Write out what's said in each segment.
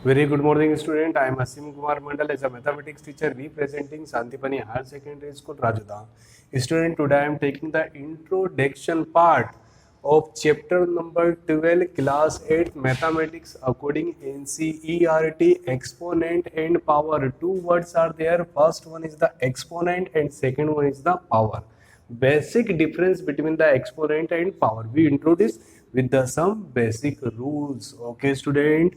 Very good morning, student. I am Asim Kumar Mandal as a mathematics teacher representing Santipani Higher Secondary School, Rajasthan. Student, today I am taking the introduction part of chapter number 12, class 8 mathematics according NCERT. Exponent and power. Two words are there. First one is the exponent and second one is the power. Basic difference between the exponent and power we introduce with the some basic rules. Okay, student.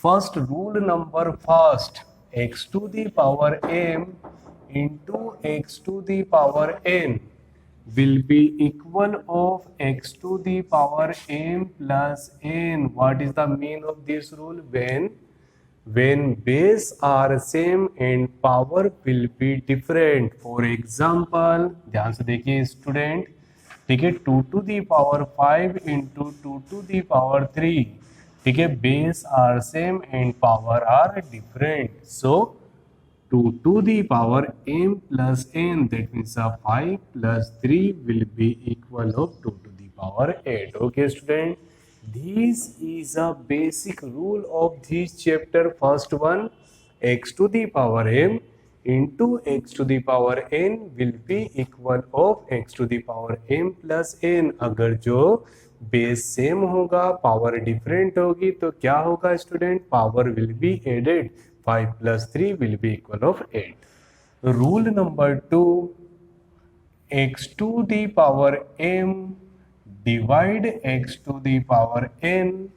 First rule number first, x to the power m into x to the power n will be equal of x to the power m plus n. What is the mean of this rule? When base are same and power will be different. For example, ध्यान से देखिए student, ठीक है, 2 to the power 5 into 2 to the power 3, ठीक है, base are same and power are different. So 2 to the power m plus n, that means 5 plus 3 will be equal of 2 to the power 8. Okay, student, this is a basic rule of this chapter. First one, x to the power m into x to the power n will be equal of x to the power m plus n. अगर जो base same होगा, power different होगी, तो क्या होगा student? Power will be added. 5 plus 3 will be equal of 8. Rule number 2, x to the power m divide x to the power n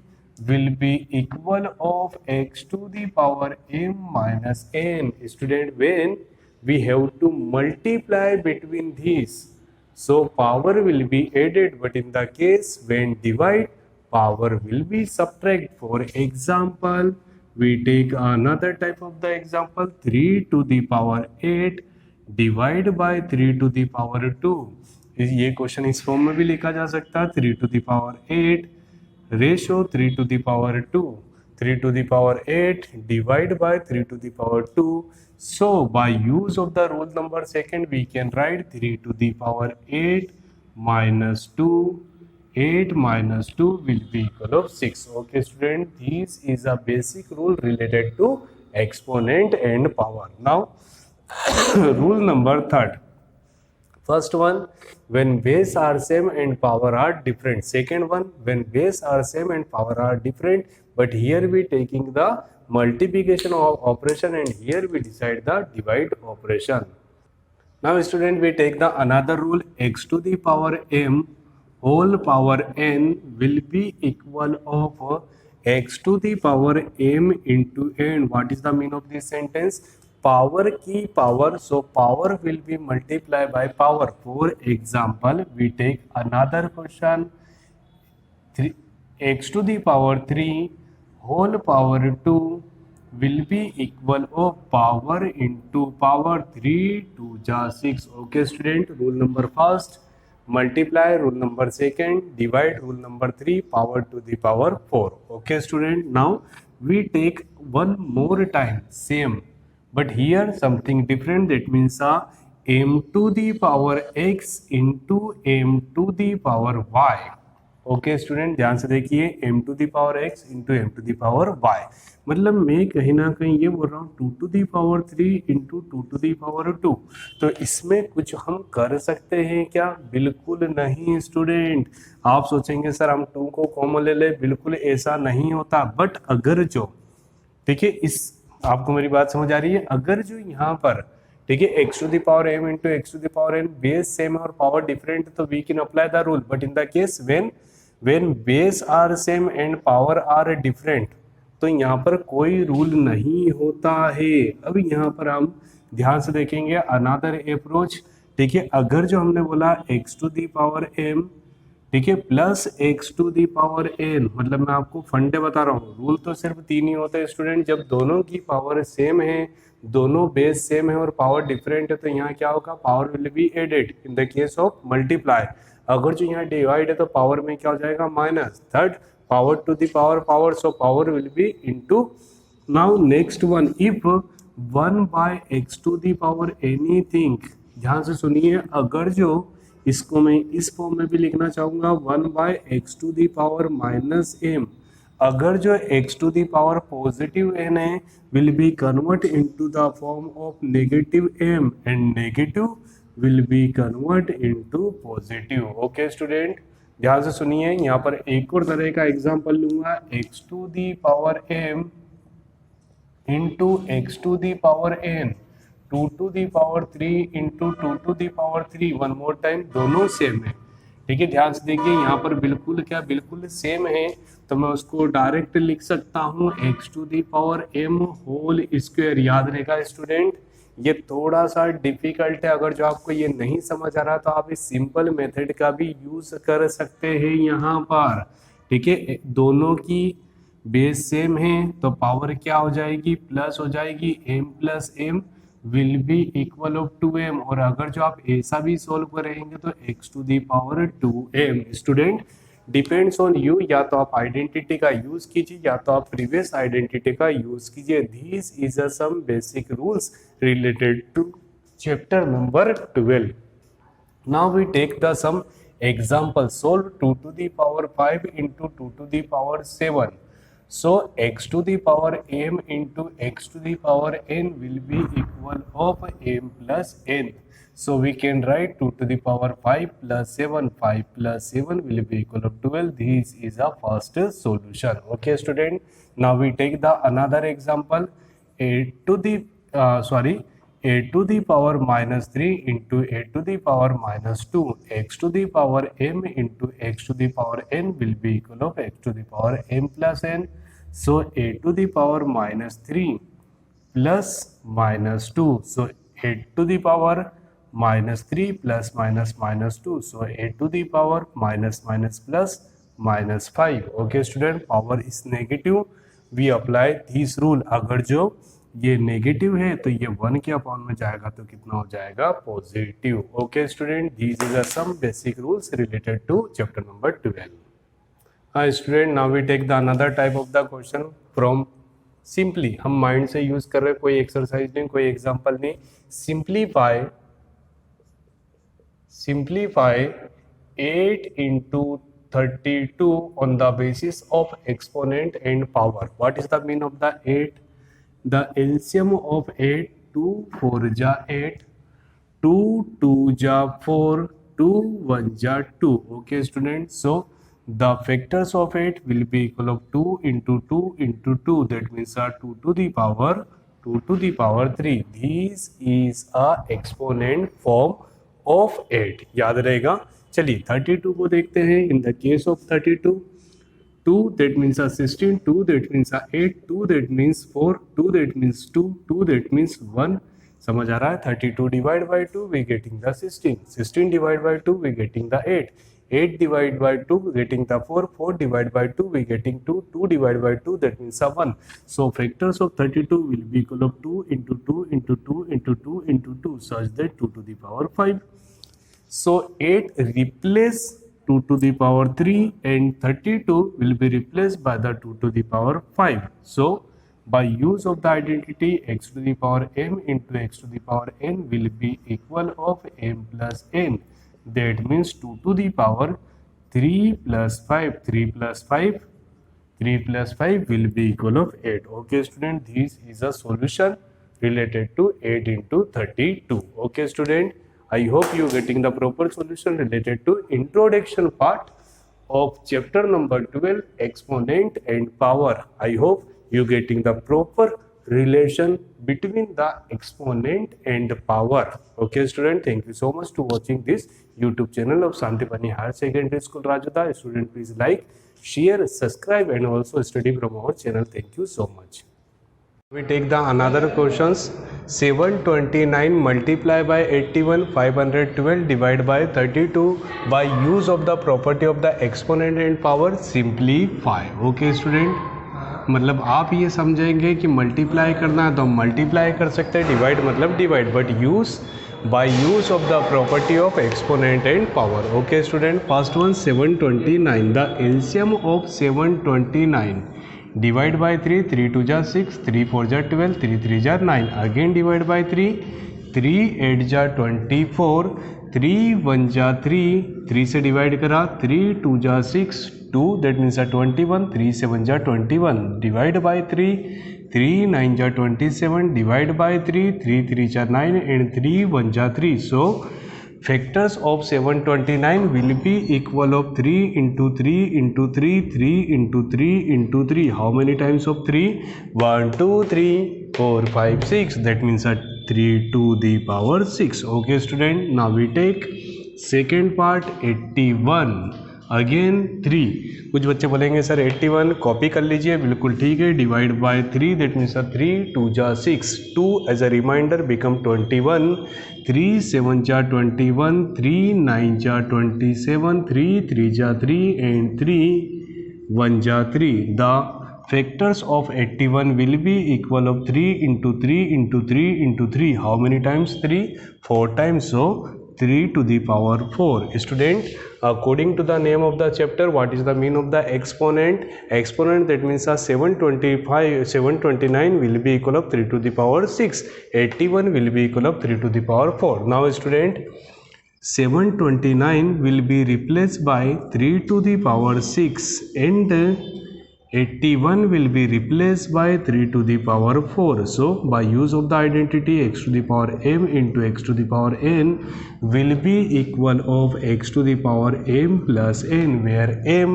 will be equal of x to the power m minus n. Student, when we have to multiply between these, so power will be added, but in the case when divide, power will be subtract. For example, we take another type of the example, 3 to the power 8 divide by 3 to the power 2. ये question इस form में भी लिखा जा सकता है, 3 to the power 8 ratio 3 to the power 2, 3 to the power 8 divide by 3 to the power 2. So by use of the rule number second, we can write 3 to the power 8 minus 2. 8 minus 2 will be equal of 6. Okay, student, this is a basic rule related to exponent and power. Now rule number third. First one, when base are same and power are different. Second one, when base are same and power are different, but here we taking the multiplication of operation and here we decide the divide operation. Now student, we take the another rule, x to the power m whole power n will be equal of x to the power m into n. What is the mean of this sentence? Power की power, so power will be multiplied by power. For example, we take another question, x to the power 3 whole power 2 will be equal of power into power. 3 2 ja 6. Okay, student, rule number first, multiply, rule number second, divide, rule number 3, power to the power 4. Okay, student, now we take one more time same, but here something different, that means m to the power x into m to the power y. Okay student, ध्यान से देखिए, m to the power x into m to the power y. मतलब मैं कहीं ना कहीं ये बोल रहा हूँ 2 to the power 3 into 2 to the power 2. तो इसमें कुछ हम कर सकते हैं क्या? बिल्कुल नहीं स्टूडेंट. आप सोचेंगे सर हम 2 को कॉमन ले ले, बिल्कुल ऐसा नहीं होता. बट अगर जो, देखिए, इस आपको मेरी बात समझ आ रही है? अगर जो यहाँ पर, ठीक है, x to the power m into x to the power n base same है और पावर डिफरेंट, तो we can apply the rule. But in the case when base are same and power are different, तो यहाँ पर कोई rule नहीं होता है. अब यहाँ पर हम ध्यान से देखेंगे अनदर अप्रोच. ठीक है, अगर जो हमने बोला x to the power m, ठीक है, plus x to the power n, मतलब मैं आपको फंडे बता रहा हूँ, रूल तो सिर्फ 3 ही होते हैं स्टूडेंट. जब दोनों की पावर सेम है, दोनों बेस सेम है और पावर डिफरेंट है, तो यहाँ क्या होगा? Power will be added in the case of multiply. अगर जो यहाँ डिवाइड है तो पावर में क्या हो जाएगा? Minus. Third, power to the power, so power will be into. Now next one, if 1 by x to the power anything, ध्यान से सुनिए, अगर जो इसको मैं इस फॉर्म में भी लिखना चाहूंगा 1 by x to the power minus m, अगर जो x to the power positive n है will be convert into the form of negative m and negative will be convert into positive. Okay student, ध्यान से सुनिए, यहाँ पर एक और तरह का एग्जांपल लूंगा, x to the power m into x to the power n, 2 to the power 3 into 2 to the power 3, one more time, दोनों सेम है। ठीक है, ध्यान से देखिए, यहाँ पर बिल्कुल क्या बिल्कुल सेम है, तो मैं उसको डायरेक्ट लिख सकता हूँ x to the power m whole square. याद रहेगा स्टूडेंट, ये थोड़ा सा डिफिकल्ट है, अगर जो आपको ये नहीं समझ आ रहा तो आप इस सिंपल मेथड का भी यूज कर सकते हैं यहाँ पर। ठीक है, दोनों की बेस सेम है तो पावर क्या हो जाएगी, प्लस हो जाएगी, m plus m will be equal of 2m। और अगर जो आप ऐसा भी सोल्व करेंगे तो x to the power 2m। Student, depends on you, या तो आप आइडेंटिटी का यूज कीजिए या तो आप प्रीवियस आइडेंटिटी का यूज कीजिए। This is a some basic rules related to chapter number 12। Now we take the some example. Solve 2 to the power 5 into 2 to the power 7। So x to the power m into x to the power n will be equal of m plus n. So we can write 2 to the power 5 plus 7. 5 plus 7 will be equal of 12. This is a first solution. Okay, student. Now we take the another example. A to the power minus 3 into a to the power minus 2. X to the power m into x to the power n will be equal of x to the power m plus n. So a to the power minus 3 plus minus 2. So a to the power minus 3 plus minus 2. So a to the power minus plus minus 5. Okay student, power is negative. We apply this rule. अगर जो ये negative है तो ये 1 के upon में जाएगा तो कितना हो जाएगा, positive. Okay student, this is some basic rules related to chapter number 12। हाँ student, now we take the another type of the question from simply. हम माइंड से यूज कर रहे हैं, कोई एक्सरसाइज नहीं, कोई एग्जांपल नहीं। Simplify 8 into 32 on the basis of exponent and power. What is the mean of the 8? The LCM of 8, 2 4 ja 8, 2 2 ja 4, 2 1 ja 2. Okay student, so the factors of 8 will be equal of 2 into 2 into 2. That means 2 to the power 3. This is a exponent form of 8. याद रहेगा। चलिए 32 को देखते हैं। In the case of 32, 2 that means 16, 2 that means 8, 2 that means 4, 2 that means 2, 2 that means 1. समझ आ रहा है? 32 divided by 2 we getting the 16, 16 divided by 2 we getting the 8, 8 divided by 2 we getting the 4, 4 divided by 2 we getting 2, 2 divided by 2 that means 1. So factors of 32 will be equal of 2 into 2 into 2 into 2 into 2 such that 2 to the power 5. So 8 replace 2 to the power 3 and 32 will be replaced by the 2 to the power 5. So by use of the identity x to the power m into x to the power n will be equal of m plus n. That means 2 to the power 3 plus 5, 3 plus 5, 3 plus 5 will be equal of 8. Okay student, this is a solution related to 8 into 32. Okay student, I hope you getting the proper solution related to introduction part of chapter number 12, exponent and power. I hope you getting the proper relation between the exponent and power. Okay student, thank you so much to watching this YouTube channel of Santipani Higher Secondary School Rajada. Student, please like, share, subscribe and also study from our channel. Thank you so much. We take the another questions. 729 multiply by 81, 512 divided by 32 by use of the property of the exponent and power, simplify. Okay student, मतलब आप ये समझेंगे कि multiply करना है तो हम multiply कर सकते हैं, डिवाइड मतलब divide, but use by use of the property of exponent and power. Okay student, first one 729. The LCM of 729 divide by 3, 3 2 जा 6, 3 4 जा 12, 3 3 जा 9, अगेन डिवाइड बाय 3, 3 8 जा 24, 3 1 जा 3, 3 से डिवाइड करा, 3 2 जा 6, 2 दैट मीन्स 21, 3 7 जा 21 डिवाइड बाय 3, 3 9 जा 27 डिवाइड बाय 3, 3 3 जा 9 and 3 1 जा 3. So factors of 729 will be equal of 3 into 3 into 3, 3 into 3 into 3. How many times of 3? 1 2 3 4 5 6. That means 3 to the power 6. Okay student, now we take second part 81. Again 3. कुछ बच्चे बोलेंगे sir 81 copy कर लीजिए, बिल्कुल ठीक है. Divide by 3 that means 3 2 जा 6, 2 as a reminder become 21, 3 7 जा 21, 3 9 जा 27, 3 3 जा 3 and 3 1 जा 3. The factors of 81 will be equal of 3 into 3 into 3 into 3. How many times 3? 4 times. So 3 to the power 4. Student, according to the name of the chapter, what is the mean of the exponent? Exponent, that means 729 will be equal of 3 to the power 6. 81 will be equal of 3 to the power 4. Now student, 729 will be replaced by 3 to the power 6 and 81 will be replaced by 3 to the power 4. So by use of the identity x to the power m into x to the power n will be equal of x to the power m plus n, where m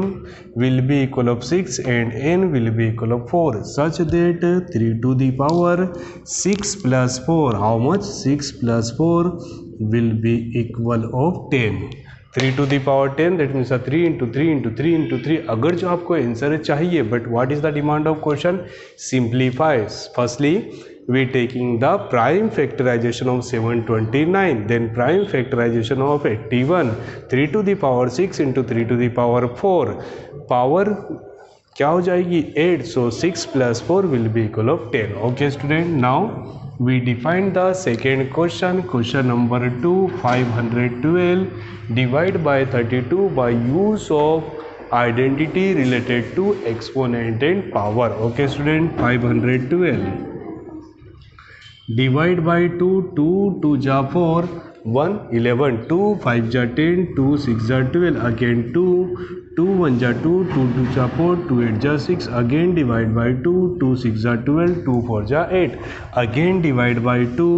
will be equal of 6 and n will be equal of 4, such that 3 to the power 6 plus 4, how much? 6 plus 4 will be equal of 10. 3 to the power 10, that means 3 into 3 into 3 into 3. अगर जो आपको answer चाहिए, but what is the demand of question? Simplifies. Firstly, we taking the prime factorization of 729, then prime factorization of 81, 3 to the power 6 into 3 to the power 4. Power क्या हो जाएगी? 8. So 6 plus 4 will be equal of 10. Okay student, now we define the second question. Question number 2, 512 divide by 32 by use of identity related to exponent and power. Okay student, 512 divide by 2, 2 2 ja 4, 1 11, 2 5 ja 10, 2 6 ja 12, again 2 2 1 ja 2, 2 2 ja 4, 2 8 ja 6, again divide by 2, 2 6 ja 12, 2 4 ja 8, again divide by 2,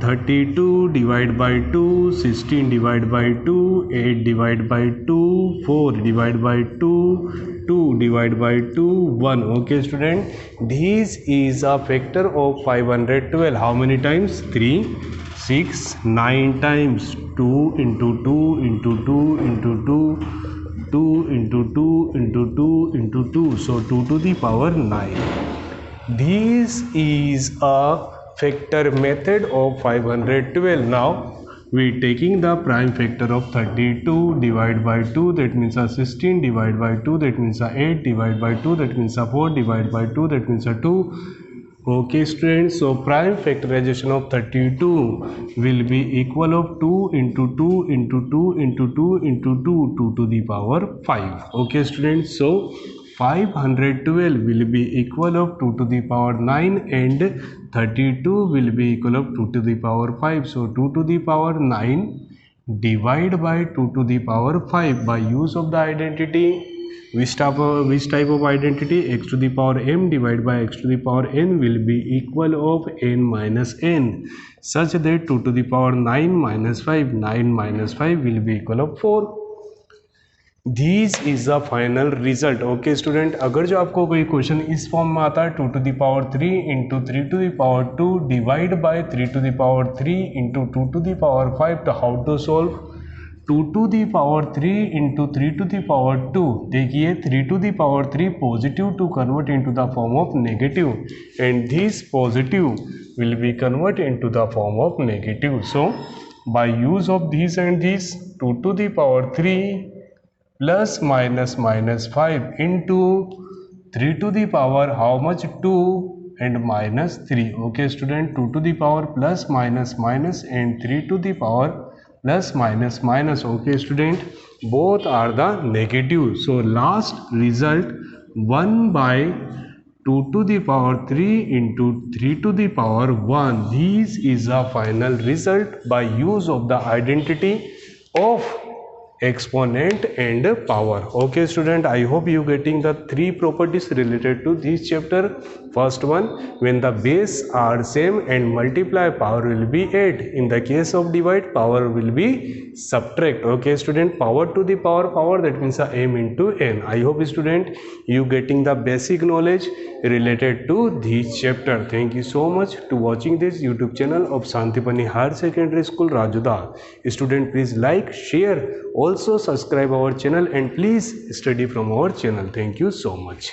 32 divide by 2, 16 divide by 2, 8 divide by 2, 4 divide by 2, 2 divide by 2, 1. Okay student, this is a factor of 512. How many times? 3 6 9 times. 2 into 2 into 2 into 2, 2 into 2 into 2 into 2, so 2 to the power 9. This is a factor method of 512. Now we taking the prime factor of 32 divide by 2, that means 16 divide by 2, that means 8 divide by 2, that means 4 divide by 2, that means 2. Okay students, so prime factorization of 32 will be equal of 2 into 2 into 2 into 2 into 2, 2 to the power 5. Okay students, so 512 will be equal of 2 to the power 9 and 32 will be equal of 2 to the power 5. So 2 to the power 9 divide by 2 to the power 5 by use of the identity. Which type of identity? X to the power m divided by x to the power n will be equal of n minus n, such that 2 to the power 9 minus 5, 9 minus 5 will be equal of 4. This is the final result. Okay student, अगर जो आपको कोई question इस form में आता है 2 to the power 3 into 3 to the power 2 divide by 3 to the power 3 into 2 to the power 5, तो how to solve? 2 to the power 3 into 3 to the power 2. देखिए 3 to the power 3 positive to convert into the form of negative, and this positive will be converted into the form of negative. So by use of this and this, 2 to the power 3 plus minus minus 5 into 3 to the power how much? 2 and minus 3. Okay student, 2 to the power plus minus minus and 3 to the power plus minus minus. Okay student, both are the negative. So last result 1 by 2 to the power 3 into 3 to the power 1. This is a final result by use of the identity of exponent and power. Okay student, I hope you getting the three properties related to this chapter. First one, when the base are same and multiply, power will be 8. In the case of divide, power will be subtract. Okay student, power to the power, that means m into n. I hope student you getting the basic knowledge related to this chapter. Thank you so much to watching this YouTube channel of Santipani Higher Secondary School, Rajuda. Student, please like, share, also subscribe our channel, and please study from our channel. Thank you so much.